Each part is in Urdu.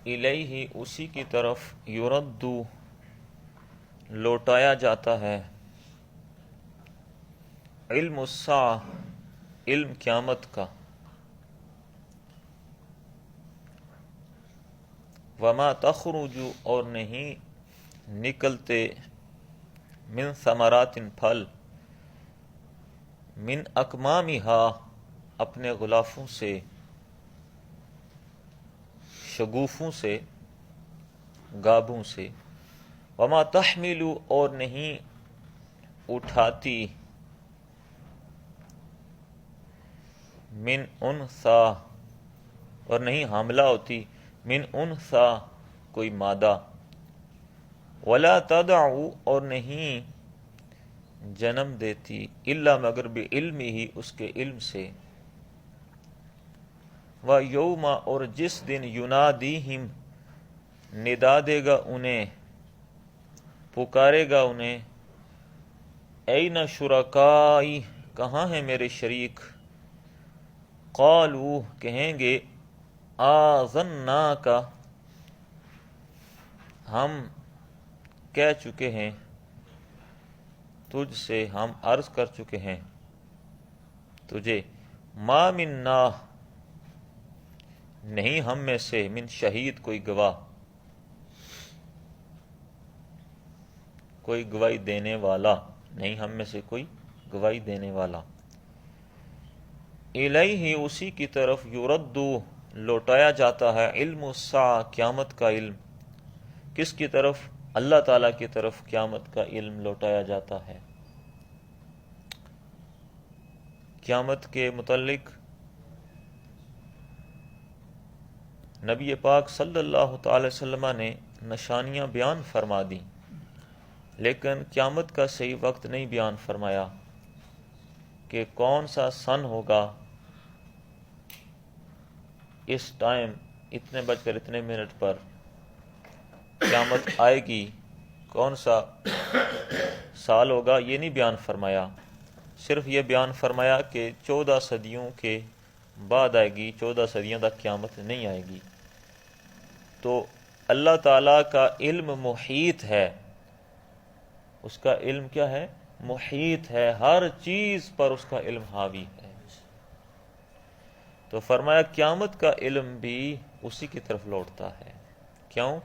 الیہ اسی کی طرف یردو لوٹایا جاتا ہے علم الساعہ علم قیامت کا وما تخرج اور نہیں نکلتے من ثمرات پھل من اکمامہا اپنے غلافوں سے شگوفوں سے گابوں سے وما تحمل اور نہیں اٹھاتی من انثا اور نہیں حاملہ ہوتی من انثا کوئی مادہ ولا تدعو اور نہیں جنم دیتی الا مگر بعلم ہی اس کے علم سے وَيَوْمَ اور جس دن ینادیہم ندا دے گا انہیں پکارے گا انہیں این شرکائی کہاں ہیں میرے شریک قالو کہیں گے آذناک ہم کہہ چکے ہیں تجھ سے ہم عرض کر چکے ہیں تجھے ما منا نہیں ہم میں سے من شہید کوئی گواہ کوئی گواہی دینے والا نہیں ہم میں سے کوئی گواہی دینے والا الیہ اسی کی طرف یردو لوٹایا جاتا ہے علم الساعہ قیامت کا علم کس کی طرف اللہ تعالیٰ کی طرف قیامت کا علم لوٹایا جاتا ہے قیامت کے متعلق نبی پاک صلی اللہ تعالی وسلم نے نشانیاں بیان فرما دیں لیکن قیامت کا صحیح وقت نہیں بیان فرمایا کہ کون سا سن ہوگا اس ٹائم اتنے بج کر اتنے منٹ پر قیامت آئے گی کون سا سال ہوگا یہ نہیں بیان فرمایا صرف یہ بیان فرمایا کہ 14 صدیوں کے بعد آئے گی 14 صدیوں تک قیامت نہیں آئے گی تو اللہ تعالیٰ کا علم محیط ہے اس کا علم کیا ہے محیط ہے ہر چیز پر اس کا علم حاوی ہے تو فرمایا قیامت کا علم بھی اسی کی طرف لوٹتا ہے کیوں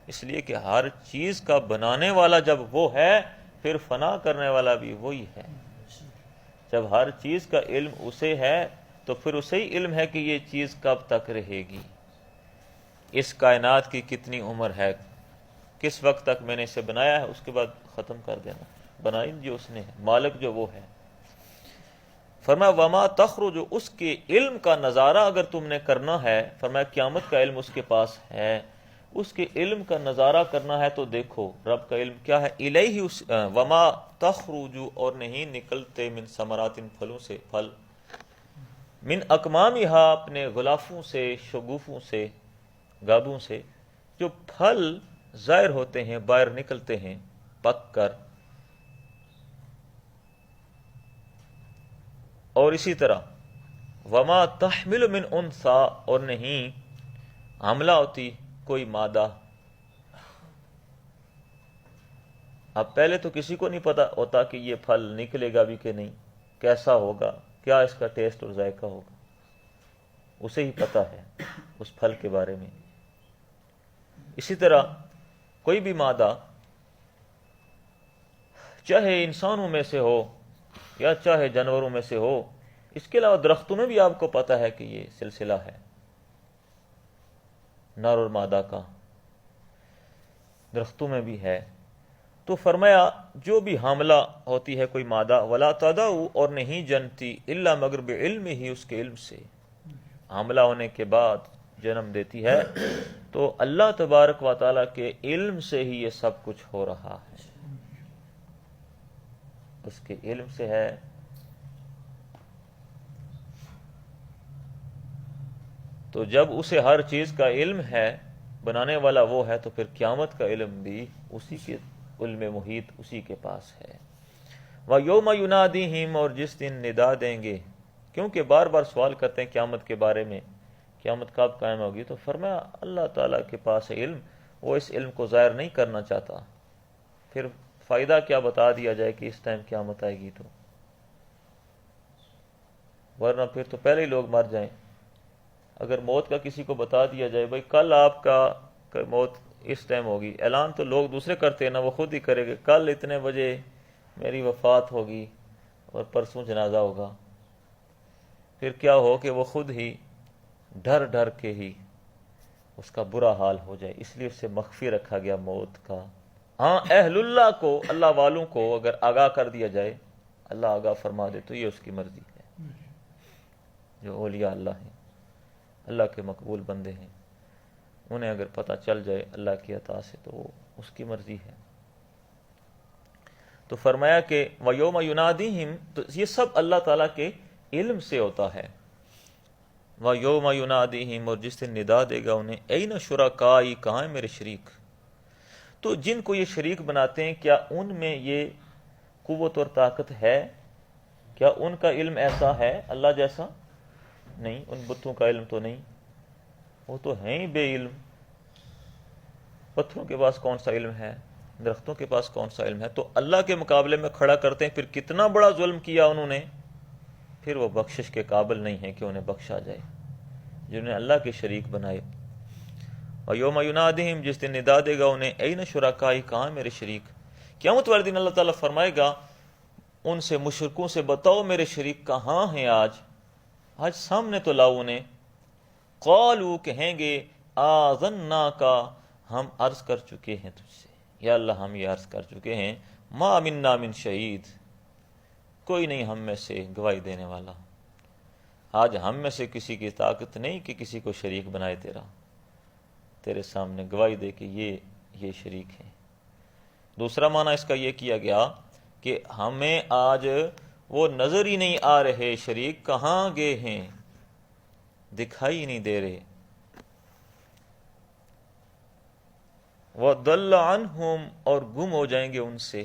اس لیے کہ ہر چیز کا بنانے والا جب وہ ہے پھر فنا کرنے والا بھی وہی ہے جب ہر چیز کا علم اسے ہے تو پھر اسے ہی علم ہے کہ یہ چیز کب تک رہے گی اس کائنات کی کتنی عمر ہے کس وقت تک میں نے اسے بنایا ہے اس کے بعد ختم کر دینا بنائی جو اس نے ہے مالک جو وہ ہے فرمایا وما تخرج اس کے علم کا نظارہ اگر تم نے کرنا ہے فرمایا قیامت کا علم اس کے پاس ہے اس کے علم کا نظارہ کرنا ہے تو دیکھو رب کا علم کیا ہے الیہ وما تخرج اور نہیں نکلتے من ثمرات پھلوں سے پھل من اکمامہا اپنے غلافوں سے شگوفوں سے گابوں سے جو پھل ظاہر ہوتے ہیں باہر نکلتے ہیں پک کر اور اسی طرح وما تحمل من انثا اور نہیں حاملہ ہوتی کوئی مادہ اب پہلے تو کسی کو نہیں پتا ہوتا کہ یہ پھل نکلے گا بھی کہ نہیں کیسا ہوگا کیا اس کا ٹیسٹ اور ذائقہ ہوگا اسے ہی پتا ہے اس پھل کے بارے میں اسی طرح کوئی بھی مادہ چاہے انسانوں میں سے ہو یا چاہے جانوروں میں سے ہو اس کے علاوہ درختوں میں بھی آپ کو پتا ہے کہ یہ سلسلہ ہے نر اور مادہ کا درختوں میں بھی ہے تو فرمایا جو بھی حاملہ ہوتی ہے کوئی مادہ ولا تدعو اور نہیں جنتی الا مگر بعلم ہی اس کے علم سے حاملہ ہونے کے بعد جنم دیتی ہے تو اللہ تبارک و تعالیٰ کے علم سے ہی یہ سب کچھ ہو رہا ہے اس کے علم سے ہے تو جب اسے ہر چیز کا علم ہے بنانے والا وہ ہے تو پھر قیامت کا علم بھی اسی کے علم محیط اسی کے پاس ہے وَيَوْمَ يُنَادِيهِمْ اور جس دن ندا دیں گے کیونکہ بار بار سوال کرتے ہیں قیامت کے بارے میں قیامت کب قائم ہوگی؟ تو فرمایا اللہ تعالیٰ کے پاس ہے علم، وہ اس علم کو ظاہر نہیں کرنا چاہتا. پھر فائدہ کیا بتا دیا جائے کہ اس ٹائم قیامت آئے گی؟ تو ورنہ پھر تو پہلے ہی لوگ مر جائیں. اگر موت کا کسی کو بتا دیا جائے بھائی کل آپ کا موت اس ٹائم ہوگی، اعلان تو لوگ دوسرے کرتے ہیں نا، وہ خود ہی کرے گا کل اتنے بجے میری وفات ہوگی اور پرسوں جنازہ ہوگا. پھر کیا ہو کہ وہ خود ہی ڈر ڈر کے ہی اس کا برا حال ہو جائے. اس لیے اسے مخفی رکھا گیا موت کا. ہاں اہل اللہ کو، اللہ والوں کو اگر آگاہ کر دیا جائے، اللہ آگاہ فرما دے تو یہ اس کی مرضی ہے. جو اولیاء اللہ ہیں، اللہ کے مقبول بندے ہیں، انہیں اگر پتہ چل جائے اللہ کی عطا سے تو وہ اس کی مرضی ہے. تو فرمایا کہ وَيَوْمَ يُنَادِيهِمْ، تو یہ سب اللہ تعالیٰ کے علم سے ہوتا ہے. وَيَوْمَ يُنَادِيهِمْ، اور جس دن ندا دے گا انہیں، اَيْنَ شُرَكَائِي، کہاں ہیں میرے شریک؟ تو جن کو یہ شریک بناتے ہیں کیا ان میں یہ قوت اور طاقت ہے؟ کیا ان کا علم ایسا ہے اللہ جیسا؟ نہیں، ان بتوں کا علم تو نہیں، وہ تو ہیں ہی بے علم. پتھروں کے پاس کون سا علم ہے؟ درختوں کے پاس کون سا علم ہے؟ تو اللہ کے مقابلے میں کھڑا کرتے ہیں. پھر کتنا بڑا ظلم کیا انہوں نے، پھر وہ بخشش کے قابل نہیں ہے کہ انہیں بخشا جائے جنہوں نے اللہ کے شریک بنائے. وَيَوْمَ يُنَادِهِمْ، جس دن ندا دے گا انہیں، اَيْنَ شُرَكَائِي، کہاں میرے شریک؟ قیامت والے دن اللہ تعالیٰ فرمائے گا ان سے، مشرکوں سے، بتاؤ میرے شریک کہاں ہیں آج سامنے تو لاؤ انہیں. قالوا، کہیں گے، آذناک، ہم عرض کر چکے ہیں تجھ سے، یا اللہ ہم یہ عرض کر چکے ہیں، ما منا من شہید، کوئی نہیں ہم میں سے گواہی دینے والا. آج ہم میں سے کسی کی طاقت نہیں کہ کسی کو شریک بنائے تیرے سامنے گواہی دے کہ یہ شریک ہیں. دوسرا معنی اس کا یہ کیا گیا کہ ہمیں آج وہ نظر ہی نہیں آ رہے شریک، کہاں گئے ہیں، دکھائی نہیں دے رہے. وَضَلَّ عَنْهُمْ، اور گم ہو جائیں گے ان سے،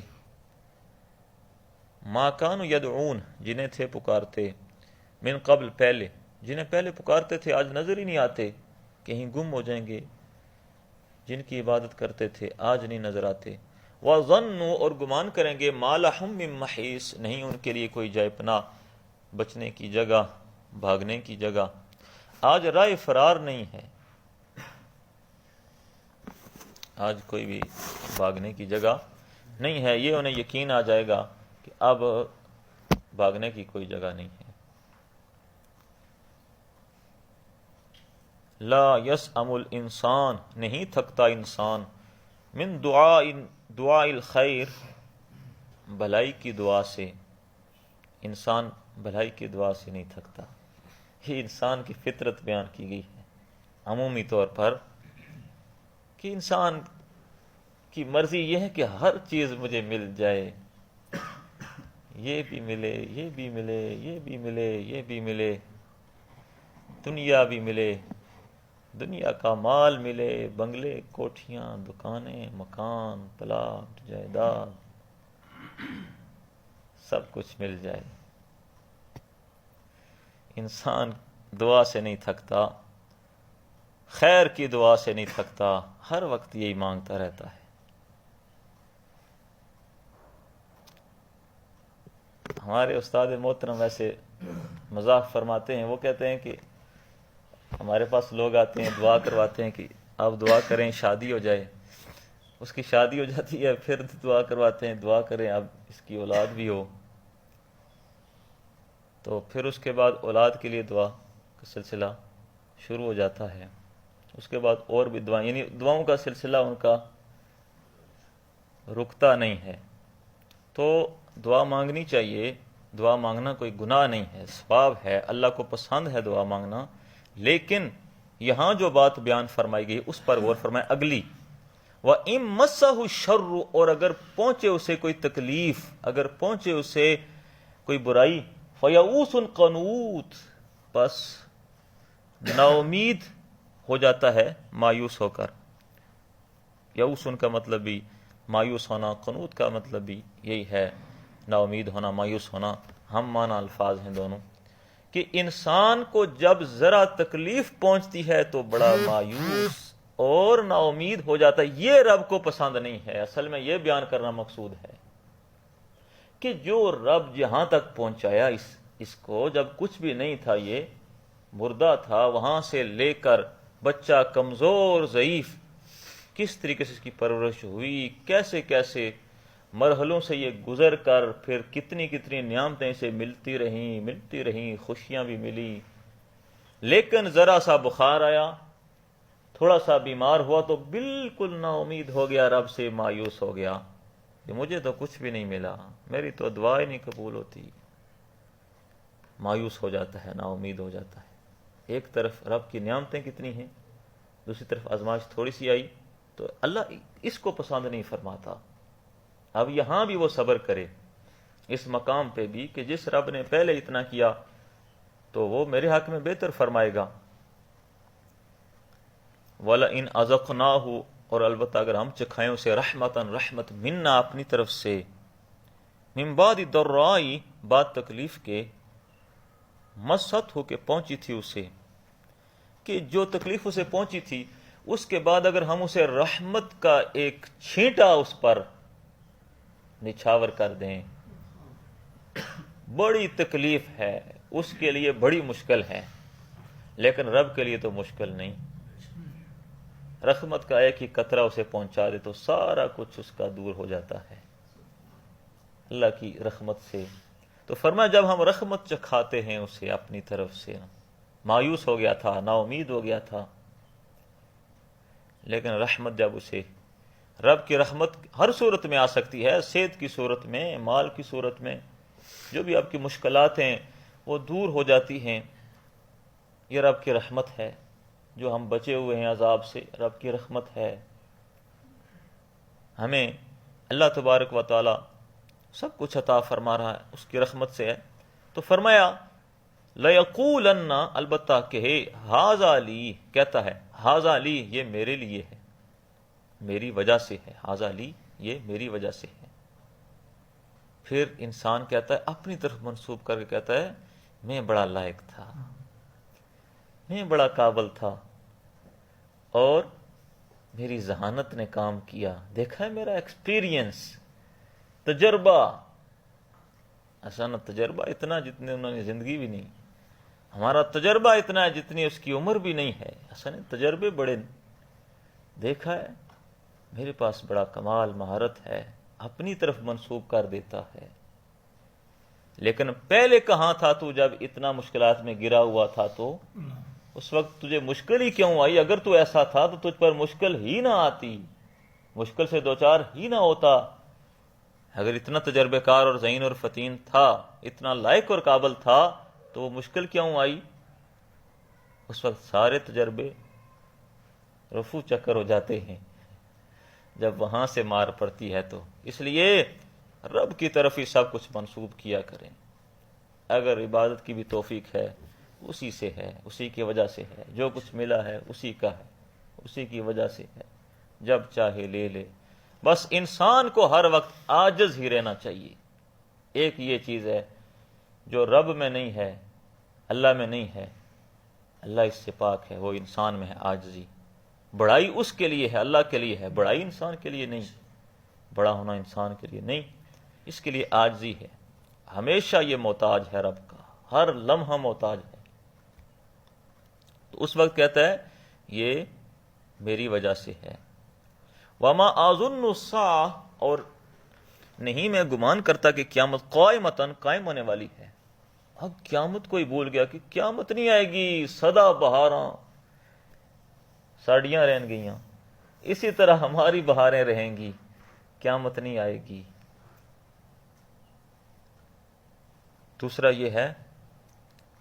مَا كَانُوا يَدْعُونَ، جنہیں تھے پکارتے، من قبل، پہلے، جنہیں پہلے پکارتے تھے آج نظر ہی نہیں آتے، کہیں گم ہو جائیں گے. جن کی عبادت کرتے تھے آج نہیں نظر آتے. وَظَنُّوا، اور گمان کریں گے، مَا لَهُم مِّن مَحِيصٍ، نہیں ان کے لیے کوئی جائے پناہ، بچنے کی جگہ، بھاگنے کی جگہ. آج راہ فرار نہیں ہے، آج کوئی بھی بھاگنے کی جگہ نہیں ہے. یہ انہیں یقین آ جائے گا کہ اب بھاگنے کی کوئی جگہ نہیں ہے. لا یسأم الانسان، نہیں تھکتا انسان، من دعاء الخیر، بھلائی کی دعا سے. انسان بھلائی کی دعا سے نہیں تھکتا. یہ انسان کی فطرت بیان کی گئی ہے عمومی طور پر کہ انسان کی مرضی یہ ہے کہ ہر چیز مجھے مل جائے، یہ بھی ملے، یہ بھی ملے، یہ بھی ملے، یہ بھی ملے، دنیا بھی ملے، دنیا کا مال ملے، بنگلے، کوٹھیاں، دکانیں، مکان، پلاٹ، جائیداد، سب کچھ مل جائے. انسان دعا سے نہیں تھکتا، خیر کی دعا سے نہیں تھکتا، ہر وقت یہی مانگتا رہتا ہے. ہمارے استاد محترم ویسے مذاق فرماتے ہیں، وہ کہتے ہیں کہ ہمارے پاس لوگ آتے ہیں دعا کرواتے ہیں کہ آپ دعا کریں شادی ہو جائے. اس کی شادی ہو جاتی ہے، پھر دعا کرواتے ہیں دعا کریں اب اس کی اولاد بھی ہو. تو پھر اس کے بعد اولاد کے لیے دعا کا سلسلہ شروع ہو جاتا ہے. اس کے بعد اور بھی دعائیں، یعنی دعاؤں کا سلسلہ ان کا رکتا نہیں ہے. تو دعا مانگنی چاہیے، دعا مانگنا کوئی گناہ نہیں ہے، ثواب ہے، اللہ کو پسند ہے دعا مانگنا. لیکن یہاں جو بات بیان فرمائی گئی اس پر غور فرمائیں. اگلی، وَإِن مَسَّهُ الشَّرُّ، اور اگر پہنچے اسے کوئی تکلیف، اگر پہنچے اسے کوئی برائی، فَيَئُوسٌ قَنُوطٌ، بس نا امید ہو جاتا ہے، مایوس ہو کر. یئوسن کا مطلب بھی مایوس ہونا، قنوط کا مطلب بھی یہی ہے، نا امید ہونا، مایوس ہونا، ہم معنی الفاظ ہیں دونوں. کہ انسان کو جب ذرا تکلیف پہنچتی ہے تو بڑا مایوس اور نا امید ہو جاتا ہے. یہ رب کو پسند نہیں ہے. اصل میں یہ بیان کرنا مقصود ہے کہ جو رب جہاں تک پہنچایا اس کو، جب کچھ بھی نہیں تھا، یہ مردہ تھا، وہاں سے لے کر بچہ کمزور ضعیف، کس طریقے سے اس کی پرورش ہوئی، کیسے کیسے مرحلوں سے یہ گزر کر پھر کتنی کتنی نعمتیں اسے ملتی رہیں، خوشیاں بھی ملی. لیکن ذرا سا بخار آیا، تھوڑا سا بیمار ہوا تو بالکل نا امید ہو گیا، رب سے مایوس ہو گیا کہ مجھے تو کچھ بھی نہیں ملا، میری تو دعائیں نہیں قبول ہوتی. مایوس ہو جاتا ہے، نا امید ہو جاتا ہے. ایک طرف رب کی نعمتیں کتنی ہیں، دوسری طرف آزمائش تھوڑی سی آئی تو اللہ اس کو پسند نہیں فرماتا. اب یہاں بھی وہ صبر کرے اس مقام پہ بھی کہ جس رب نے پہلے اتنا کیا تو وہ میرے حق میں بہتر فرمائے گا. وَلَئِنْ أَذَقْنَاهُ، اور البتہ اگر ہم چکھائیں اسے رحمت منا اپنی طرف سے، من بعد ضراء، بعد تکلیف کے، مست ہو کے پہنچی تھی اسے، کہ جو تکلیف اسے پہنچی تھی اس کے بعد اگر ہم اسے رحمت کا ایک چھینٹا اس پر نچھاور کر دیں، بڑی تکلیف ہے اس کے لیے، بڑی مشکل ہے، لیکن رب کے لیے تو مشکل نہیں. رحمت کا ایک ہی قطرہ اسے پہنچا دے تو سارا کچھ اس کا دور ہو جاتا ہے اللہ کی رحمت سے. تو فرمایا جب ہم رحمت چکھاتے ہیں اسے اپنی طرف سے، مایوس ہو گیا تھا، نا امید ہو گیا تھا، لیکن رحمت جب اسے، رب کی رحمت ہر صورت میں آ سکتی ہے، صحت کی صورت میں، مال کی صورت میں، جو بھی آپ کی مشکلات ہیں وہ دور ہو جاتی ہیں. یہ رب کی رحمت ہے. جو ہم بچے ہوئے ہیں عذاب سے، رب کی رحمت ہے. ہمیں اللہ تبارک و تعالی سب کچھ عطا فرما رہا ہے، اس کی رحمت سے ہے. تو فرمایا لَيَقُولَنَّ، البتہ کہ ہَذَا لِي، کہتا ہے ہَذَا لِي، یہ میرے لیے ہے، میری وجہ سے ہے. ہَذَا لِي، یہ میری وجہ سے ہے. پھر انسان کہتا ہے اپنی طرف منسوب کر کے کہتا ہے میں بڑا لائق تھا، میں بڑا قابل تھا، اور میری ذہانت نے کام کیا، دیکھا ہے میرا ایکسپیرینس، تجربہ. ایسا نہ تجربہ اتنا جتنے انہوں نے زندگی بھی نہیں، ہمارا تجربہ اتنا ہے جتنی اس کی عمر بھی نہیں ہے. ایسا نہیں، تجربے بڑے، دیکھا ہے میرے پاس بڑا کمال مہارت ہے، اپنی طرف منسوب کر دیتا ہے. لیکن پہلے کہاں تھا تو جب اتنا مشکلات میں گرا ہوا تھا تو اس وقت تجھے مشکل ہی کیوں آئی؟ اگر تو ایسا تھا تو تجھ پر مشکل ہی نہ آتی، مشکل سے دوچار ہی نہ ہوتا. اگر اتنا تجربے کار اور ذہین اور فتین تھا، اتنا لائق اور قابل تھا، تو وہ مشکل کیوں آئی؟ اس وقت سارے تجربے رفو چکر ہو جاتے ہیں جب وہاں سے مار پڑتی ہے. تو اس لیے رب کی طرف ہی سب کچھ منسوب کیا کریں. اگر عبادت کی بھی توفیق ہے اسی سے ہے، اسی کی وجہ سے ہے، جو کچھ ملا ہے اسی کا ہے، اسی کی وجہ سے ہے، جب چاہے لے لے. بس انسان کو ہر وقت عاجز ہی رہنا چاہیے. ایک یہ چیز ہے جو رب میں نہیں ہے، اللہ میں نہیں ہے، اللہ اس سے پاک ہے، وہ انسان میں ہے عاجزی. بڑائی اس کے لیے ہے، اللہ کے لیے ہے، بڑائی انسان کے لیے نہیں، بڑا ہونا انسان کے لیے نہیں. اس کے لیے عاجزی ہے. ہمیشہ یہ محتاج ہے رب کا، ہر لمحہ محتاج ہے. تو اس وقت کہتا ہے یہ میری وجہ سے ہے. وما اظن الساعہ، اور نہیں میں گمان کرتا کہ قیامت قائمتاً، قائم ہونے والی ہے. اب قیامت کوئی بھول گیا کہ قیامت نہیں آئے گی، سدا بہاراں ساڑیاں رہن گئیاں، اسی طرح ہماری بہاریں رہیں گی، قیامت نہیں آئے گی. دوسرا یہ ہے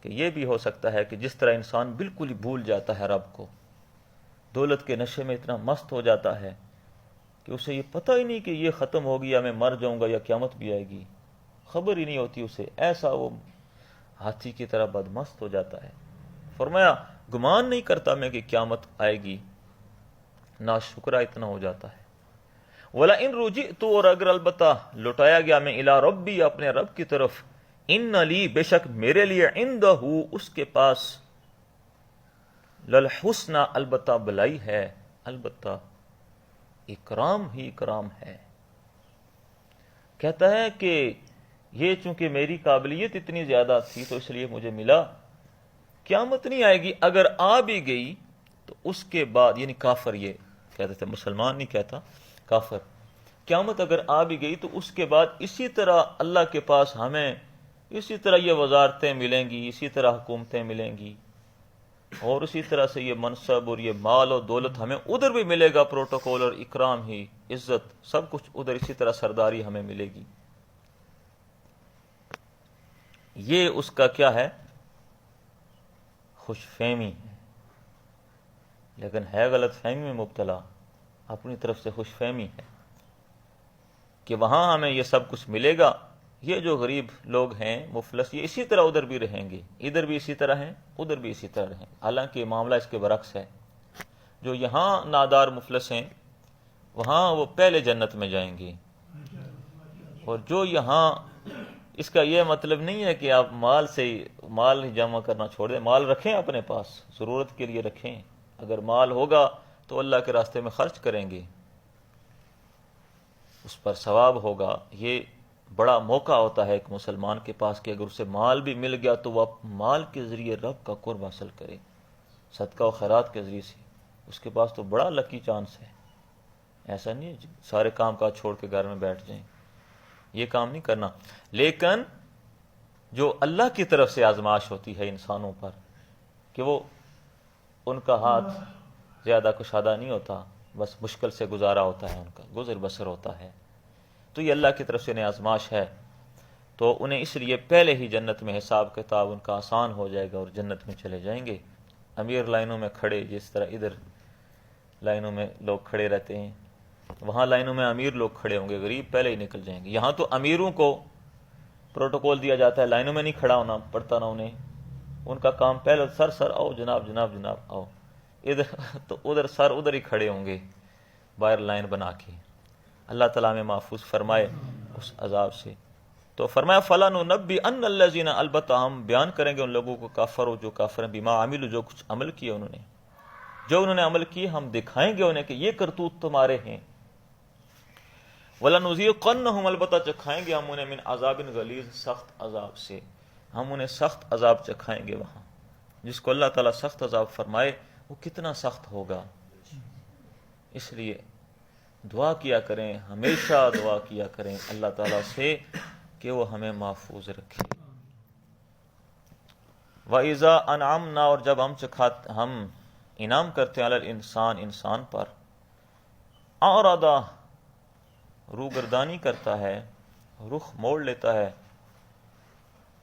کہ یہ بھی ہو سکتا ہے کہ جس طرح انسان بالکل ہی بھول جاتا ہے رب کو، دولت کے نشے میں اتنا مست ہو جاتا ہے کہ اسے یہ پتہ ہی نہیں کہ یہ ختم ہوگی یا میں مر جاؤں گا یا قیامت بھی آئے گی، خبر ہی نہیں ہوتی اسے. ایسا وہ ہاتھی کی طرح بدمست ہو جاتا ہے. فرمایا گمان نہیں کرتا میں کہ قیامت آئے گی، ناشکرا اتنا ہو جاتا ہے. وَلَئِن رُجِئْتُ، اور اگر البتہ لوٹایا گیا میں، اِلَىٰ رَبِّي، اپنے رب کی طرف، ان لی بے شک میرے لیے عندہ اس کے پاس للحسنى البتہ بلائی ہے، البتہ اکرام ہی اکرام ہے۔ کہتا ہے کہ یہ چونکہ میری قابلیت اتنی زیادہ تھی تو اس لیے مجھے ملا، قیامت نہیں آئے گی، اگر آ بھی گئی تو اس کے بعد، یعنی کافر، یہ کہتے تھے مسلمان نہیں کہتا، کافر، قیامت اگر آ بھی گئی تو اس کے بعد اسی طرح اللہ کے پاس ہمیں اسی طرح یہ وزارتیں ملیں گی، اسی طرح حکومتیں ملیں گی، اور اسی طرح سے یہ منصب اور یہ مال اور دولت ہمیں ادھر بھی ملے گا، پروٹوکول اور اکرام ہی، عزت، سب کچھ ادھر اسی طرح سرداری ہمیں ملے گی۔ یہ اس کا کیا ہے؟ خوش فہمی ہے، لیکن ہے غلط فہمی میں مبتلا، اپنی طرف سے خوش فہمی ہے کہ وہاں ہمیں یہ سب کچھ ملے گا، یہ جو غریب لوگ ہیں مفلس، یہ اسی طرح ادھر بھی رہیں گے، ادھر بھی اسی طرح ہیں، ادھر بھی اسی طرح رہیں گے۔ حالانکہ معاملہ اس کے برعکس ہے، جو یہاں نادار مفلس ہیں وہاں وہ پہلے جنت میں جائیں گے، اور جو یہاں، اس کا یہ مطلب نہیں ہے کہ آپ مال ہی جمع کرنا چھوڑ دیں، مال رکھیں اپنے پاس، ضرورت کے لیے رکھیں، اگر مال ہوگا تو اللہ کے راستے میں خرچ کریں گے، اس پر ثواب ہوگا۔ یہ بڑا موقع ہوتا ہے ایک مسلمان کے پاس کہ اگر اسے مال بھی مل گیا تو وہ مال کے ذریعے رب کا قرب حاصل کرے، صدقہ و خیرات کے ذریعے سے، اس کے پاس تو بڑا لکی چانس ہے۔ ایسا نہیں ہے سارے کام کاج چھوڑ کے گھر میں بیٹھ جائیں، یہ کام نہیں کرنا۔ لیکن جو اللہ کی طرف سے آزمائش ہوتی ہے انسانوں پر کہ وہ ان کا ہاتھ زیادہ کشادہ نہیں ہوتا، بس مشکل سے گزارا ہوتا ہے، ان کا گزر بسر ہوتا ہے، تو یہ اللہ کی طرف سے انہیں آزمائش ہے، تو انہیں اس لیے پہلے ہی جنت میں حساب کتاب ان کا آسان ہو جائے گا اور جنت میں چلے جائیں گے۔ امیر لائنوں میں کھڑے، جس طرح ادھر لائنوں میں لوگ کھڑے رہتے ہیں، وہاں لائنوں میں امیر لوگ کھڑے ہوں گے، غریب پہلے ہی نکل جائیں گے۔ یہاں تو امیروں کو پروٹوکول دیا جاتا ہے، لائنوں میں نہیں کھڑا ہونا پڑتا نا انہیں، ان کا کام پہلے سر آؤ جناب جناب جناب آؤ، ادھر تو ادھر سر ادھر ہی کھڑے ہوں گے باہر لائن بنا کے۔ اللہ تعالیٰ میں محفوظ فرمائے اس عذاب سے۔ تو فرمایا فَلَنُنَبِّئَنَّ الَّذِينَ، البتہ ہم بیان کریں گے ان لوگوں کو کافروا جو کافر ہیں، بما عملوا جو کچھ عمل کیے انہوں نے، جو انہوں نے عمل کیے ہم دکھائیں گے انہیں کہ یہ کرتوت تمہارے ہیں۔ وَلَنُذِيقَنَّهُمْ، البتہ چکھائیں گے ہم انہیں، من عذاب غلیظ، سخت عذاب سے، ہم انہیں سخت عذاب چکھائیں گے وہاں۔ جس کو اللہ تعالیٰ سخت عذاب فرمائے وہ کتنا سخت ہوگا، اس لیے دعا کیا کریں، ہمیشہ دعا کیا کریں اللہ تعالیٰ سے کہ وہ ہمیں محفوظ رکھے۔ وَإِذَا أَنْعَمْنَا، اور جب ہم انعام کرتے ہیں، علی الانسان، انسان پر، اعرض، روگردانی کرتا ہے، رخ موڑ لیتا ہے،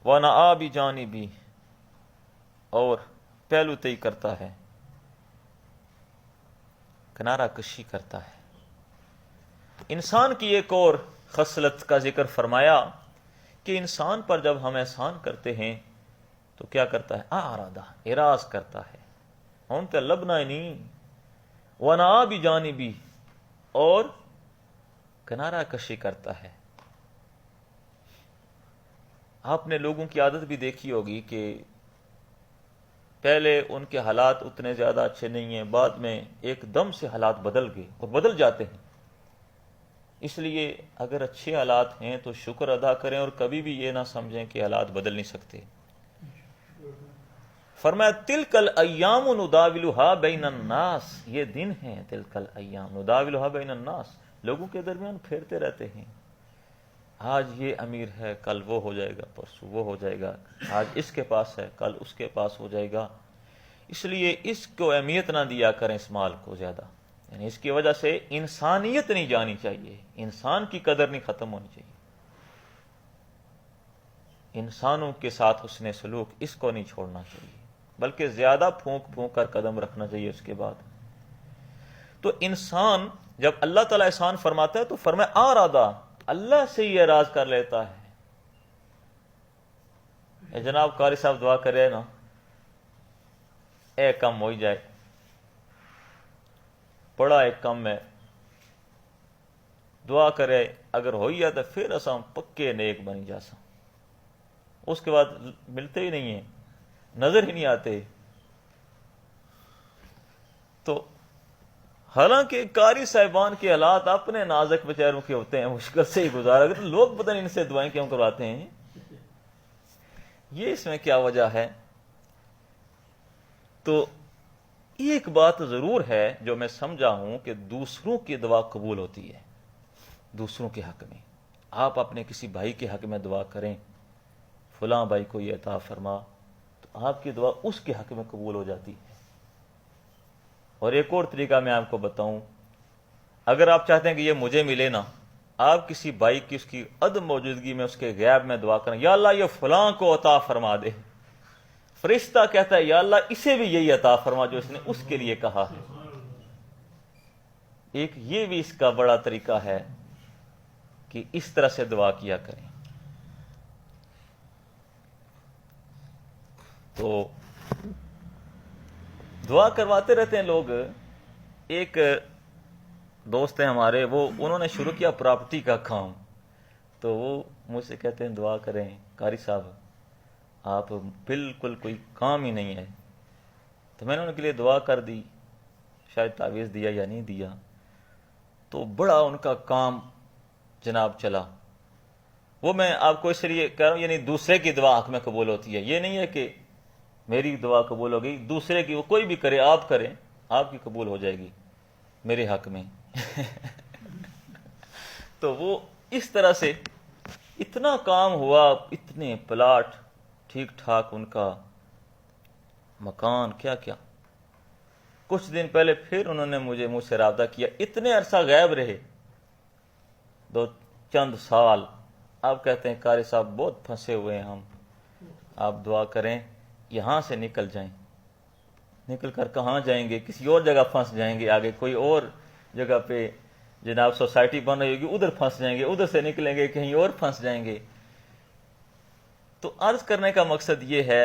وَنَأَىٰ بِجَانِبِهِ، اور پہلو تئی کرتا ہے، کنارہ کشی کرتا ہے۔ انسان کی ایک اور خصلت کا ذکر فرمایا کہ انسان پر جب ہم احسان کرتے ہیں تو کیا کرتا ہے؟ اعراض، اعراض کرتا ہے، ہم تے لبنا ہی نہیں، وَنَأَىٰ بِجَانِبِهِ، اور کنارہ کشی کرتا ہے۔ آپ نے لوگوں کی عادت بھی دیکھی ہوگی کہ پہلے ان کے حالات اتنے زیادہ اچھے نہیں ہیں، بعد میں ایک دم سے حالات بدل گئے اور بدل جاتے ہیں۔ اس لیے اگر اچھے حالات ہیں تو شکر ادا کریں، اور کبھی بھی یہ نہ سمجھیں کہ حالات بدل نہیں سکتے۔ فرمایا تلک الایام نداولها بین الناس، یہ دن ہیں، تلک الایام نداولها بین الناس، لوگوں کے درمیان پھیرتے رہتے ہیں، آج یہ امیر ہے کل وہ ہو جائے گا، پرسوں وہ ہو جائے گا، آج اس کے پاس ہے کل اس کے پاس ہو جائے گا۔ اس لیے اس کو اہمیت نہ دیا کریں، اس مال کو زیادہ، یعنی اس کی وجہ سے انسانیت نہیں جانی چاہیے، انسان کی قدر نہیں ختم ہونی چاہیے، انسانوں کے ساتھ حسن سلوک اس کو نہیں چھوڑنا چاہیے، بلکہ زیادہ پھونک پھونک کر قدم رکھنا چاہیے اس کے بعد۔ تو انسان جب اللہ تعالیٰ احسان فرماتا ہے تو فرمایا آرادہ، اللہ سے ہی اعراض کر لیتا ہے۔ اے جناب قاری صاحب دعا کرے نا، اے کم ہو جائے، بڑا ایک کم ہے، دعا کرے اگر ہوئی ہے تو پھر اساں پکے نیک بنی جاساں، اس کے بعد ملتے ہی نہیں ہیں، نظر ہی نہیں آتے. تو حالانکہ قاری صاحبان کے حالات اپنے نازک بیچاروں کے ہوتے ہیں، مشکل سے ہی گزارا کرتے ہیں، لوگ پتہ نہیں ان سے دعائیں کیوں کرواتے ہیں. یہ اس میں کیا وجہ ہے؟ تو ایک بات ضرور ہے جو میں سمجھا ہوں کہ دوسروں کی دعا قبول ہوتی ہے. دوسروں کے حق میں آپ اپنے کسی بھائی کے حق میں دعا کریں، فلاں بھائی کو یہ عطا فرما، تو آپ کی دعا اس کے حق میں قبول ہو جاتی ہے. اور ایک اور طریقہ میں آپ کو بتاؤں، اگر آپ چاہتے ہیں کہ یہ مجھے ملے نا، آپ کسی بھائی کی اس کی عدم موجودگی میں اس کے غیاب میں دعا کریں، یا اللہ یہ فلاں کو عطا فرما دے. فرشتہ کہتا ہے یا اللہ اسے بھی یہی عطا فرما جو اس نے اس کے لیے کہا ہے. ایک یہ بھی اس کا بڑا طریقہ ہے کہ اس طرح سے دعا کیا کریں. تو دعا کرواتے رہتے ہیں لوگ. ایک دوست ہیں ہمارے، انہوں نے شروع کیا پراپرٹی کا کام. تو وہ مجھ سے کہتے ہیں دعا کریں قاری صاحب، آپ بالکل کوئی کام ہی نہیں ہے. تو میں نے ان کے لیے دعا کر دی، شاید تعویذ دیا یا نہیں دیا، تو بڑا ان کا کام جناب چلا. وہ میں آپ کو اس لیے کہہ رہا ہوں، یعنی دوسرے کی دعا حق میں قبول ہوتی ہے. یہ نہیں ہے کہ میری دعا قبول ہو گئی، دوسرے کی وہ کوئی بھی کرے، آپ کریں، آپ کی قبول ہو جائے گی میرے حق میں. تو وہ اس طرح سے اتنا کام ہوا، اتنے پلاٹ ٹھیک ٹھاک، ان کا مکان، کیا کیا. کچھ دن پہلے پھر انہوں نے مجھ سے رابطہ کیا. اتنے عرصہ غائب رہے، چند سال. آپ کہتے ہیں قاری صاحب بہت پھنسے ہوئے ہیں ہم، آپ دعا کریں یہاں سے نکل جائیں. نکل کر کہاں جائیں گے؟ کسی اور جگہ پھنس جائیں گے، آگے کوئی اور جگہ پہ جناب سوسائٹی بن رہی ہوگی، ادھر پھنس جائیں گے، ادھر سے نکلیں گے کہیں اور پھنس جائیں گے. تو عرض کرنے کا مقصد یہ ہے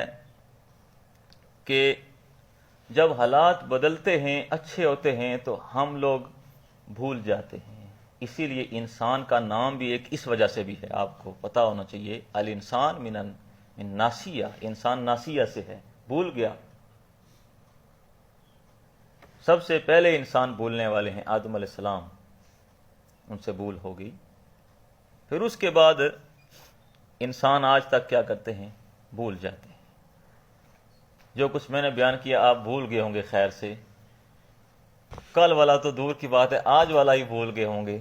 کہ جب حالات بدلتے ہیں، اچھے ہوتے ہیں، تو ہم لوگ بھول جاتے ہیں. اسی لیے انسان کا نام بھی ایک اس وجہ سے بھی ہے، آپ کو پتہ ہونا چاہیے. الانسان من ناسیہ، انسان ناسیہ سے ہے، بھول گیا. سب سے پہلے انسان بھولنے والے ہیں آدم علیہ السلام، ان سے بھول ہوگی. پھر اس کے بعد انسان آج تک کیا کرتے ہیں؟ بھول جاتے ہیں. جو کچھ میں نے بیان کیا آپ بھول گئے ہوں گے خیر سے. کل والا تو دور کی بات ہے، آج والا ہی بھول گئے ہوں گے.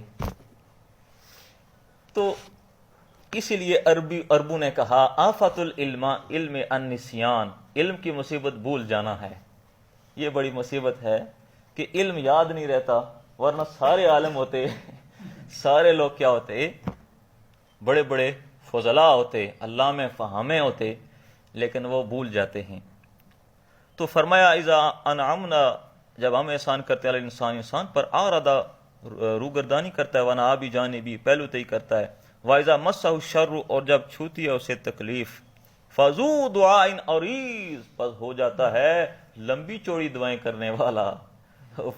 تو اسی لیے عربوں نے کہا آفت العلم علم النسیان، علم کی مصیبت بھول جانا ہے. یہ بڑی مصیبت ہے کہ علم یاد نہیں رہتا، ورنہ سارے عالم ہوتے، سارے لوگ کیا ہوتے؟ بڑے بڑے فضلاء ہوتے، علامے فہامے ہوتے، لیکن وہ بھول جاتے ہیں. تو فرمایا اذا انعمنا، جب ہم احسان کرتے ہیں انسان پر، آردا روگردانی کرتا ہے، ونا آبی جانبی پہلو تئی کرتا ہے، واذا مسہ الشر، اور جب چھوتی ہے اسے تکلیف، فذو دعاء عریض، پس ہو جاتا ہے لمبی چوڑی دعائیں کرنے والا.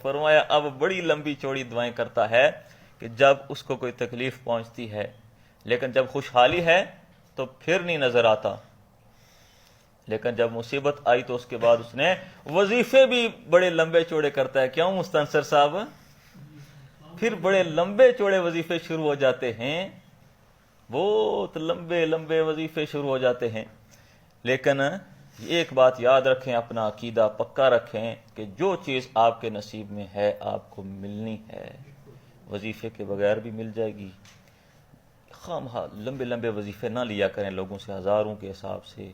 فرمایا اب بڑی لمبی چوڑی دعائیں کرتا ہے کہ جب اس کو کوئی تکلیف پہنچتی ہے، لیکن جب خوشحالی ہے تو پھر نہیں نظر آتا. لیکن جب مصیبت آئی تو اس کے بعد اس نے وظیفے بھی بڑے لمبے چوڑے کرتا ہے. کیوں مستنصر صاحب؟ پھر بڑے لمبے چوڑے وظیفے شروع ہو جاتے ہیں، بہت لمبے لمبے وظیفے شروع ہو جاتے ہیں. لیکن ایک بات یاد رکھیں، اپنا عقیدہ پکا رکھیں کہ جو چیز آپ کے نصیب میں ہے آپ کو ملنی ہے. وظیفے کے بغیر بھی مل جائے گی. خواہ لمبے لمبے وظیفے نہ لیا کریں لوگوں سے ہزاروں کے حساب سے،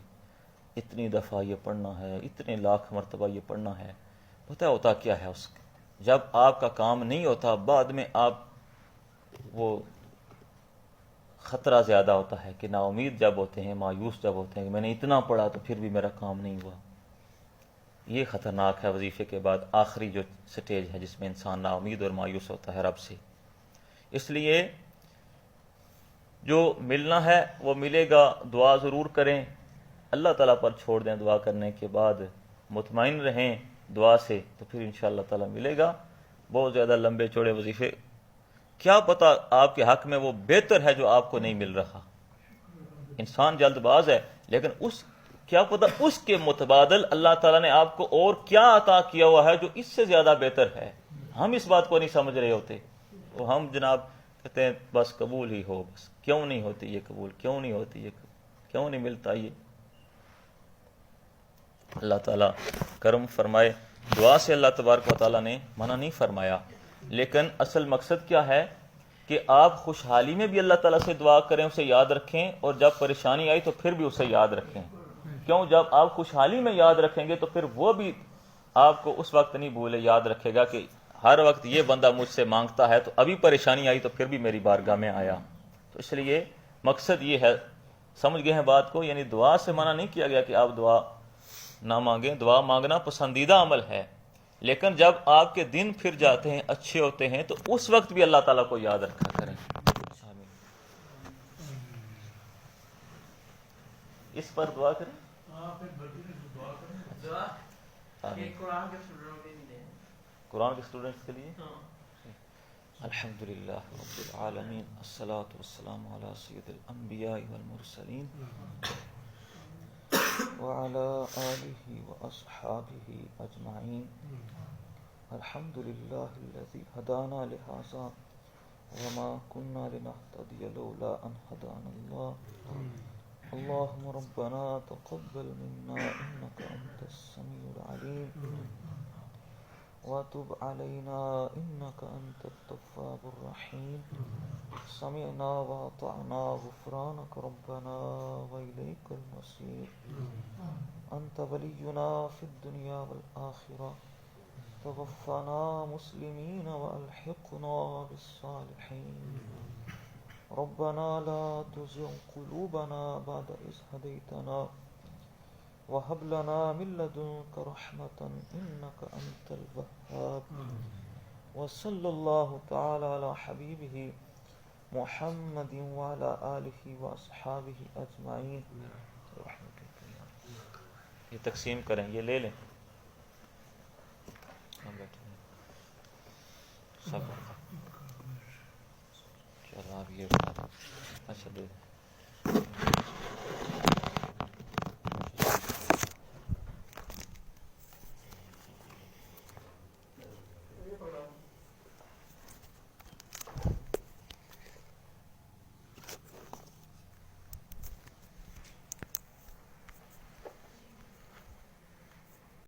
اتنی دفعہ یہ پڑھنا ہے، اتنے لاکھ مرتبہ یہ پڑھنا ہے. پتہ ہوتا کیا ہے اس کا؟ جب آپ کا کام نہیں ہوتا بعد میں آپ وہ خطرہ زیادہ ہوتا ہے کہ نا امید جب ہوتے ہیں، مایوس جب ہوتے ہیں کہ میں نے اتنا پڑھا تو پھر بھی میرا کام نہیں ہوا. یہ خطرناک ہے وظیفے کے بعد آخری جو سٹیج ہے جس میں انسان نا امید اور مایوس ہوتا ہے رب سے. اس لیے جو ملنا ہے وہ ملے گا. دعا ضرور کریں، اللہ تعالیٰ پر چھوڑ دیں. دعا کرنے کے بعد مطمئن رہیں دعا سے، تو پھر انشاءاللہ تعالیٰ ملے گا. بہت زیادہ لمبے چوڑے وظیفے، کیا پتہ آپ کے حق میں وہ بہتر ہے جو آپ کو نہیں مل رہا. انسان جلد باز ہے، لیکن اس کیا پتہ اس کے متبادل اللہ تعالیٰ نے آپ کو اور کیا عطا کیا ہوا ہے جو اس سے زیادہ بہتر ہے. ہم اس بات کو نہیں سمجھ رہے ہوتے. تو ہم جناب کہتے ہیں بس قبول ہی ہو، بس کیوں نہیں ہوتی یہ قبول، کیوں نہیں ہوتی یہ قبول، کیوں نہیں ملتا یہ. اللہ تعالیٰ کرم فرمائے. دعا سے اللہ تبارک و تعالیٰ نے منع نہیں فرمایا، لیکن اصل مقصد کیا ہے کہ آپ خوشحالی میں بھی اللہ تعالیٰ سے دعا کریں، اسے یاد رکھیں، اور جب پریشانی آئی تو پھر بھی اسے یاد رکھیں. کیوں؟ جب آپ خوشحالی میں یاد رکھیں گے تو پھر وہ بھی آپ کو اس وقت نہیں بھولے، یاد رکھے گا کہ ہر وقت یہ بندہ مجھ سے مانگتا ہے، تو ابھی پریشانی آئی تو پھر بھی میری بارگاہ میں آیا. تو اس لیے مقصد یہ ہے، سمجھ گئے ہیں بات کو. یعنی دعا سے منع نہیں کیا گیا کہ آپ دعا نہ مانگیں، دعا مانگنا پسندیدہ عمل ہے، لیکن جب آپ کے دن پھر جاتے ہیں، اچھے ہوتے ہیں، تو اس وقت بھی اللہ تعالیٰ کو یاد رکھا کریں. اس پر دعا کریں. قرآن کے اسٹوڈنٹس کے لیے الحمدللہ رب العالمین، الصلاۃ والسلام علی سید الانبیاء والمرسلین وعلى آله وأصحابه أجمعين. الحمد لله الذي هدانا لهذا وما كنا لنهتدي لولا أن هدانا الله. اللهم ربنا تقبل منا إنك أنت السميع العليم وتب علينا إنك أنت التواب الرحيم. سمعنا وأطعنا غفرانك ربنا وإليك المصير. أنت ولينا في الدنيا والآخرة، توفنا مسلمين وألحقنا بالصالحين. ربنا لا تزغ قلوبنا بعد إذ هديتنا وهب لنا من لدنك رحمة إنك أنت الوهاب. وصلى الله تعالى على حبيبه محمد وعلى آله وأصحابه أجمعين. یہ تقسیم کریں، یہ لے لیں. سب چلو آپ یہ اچھا دے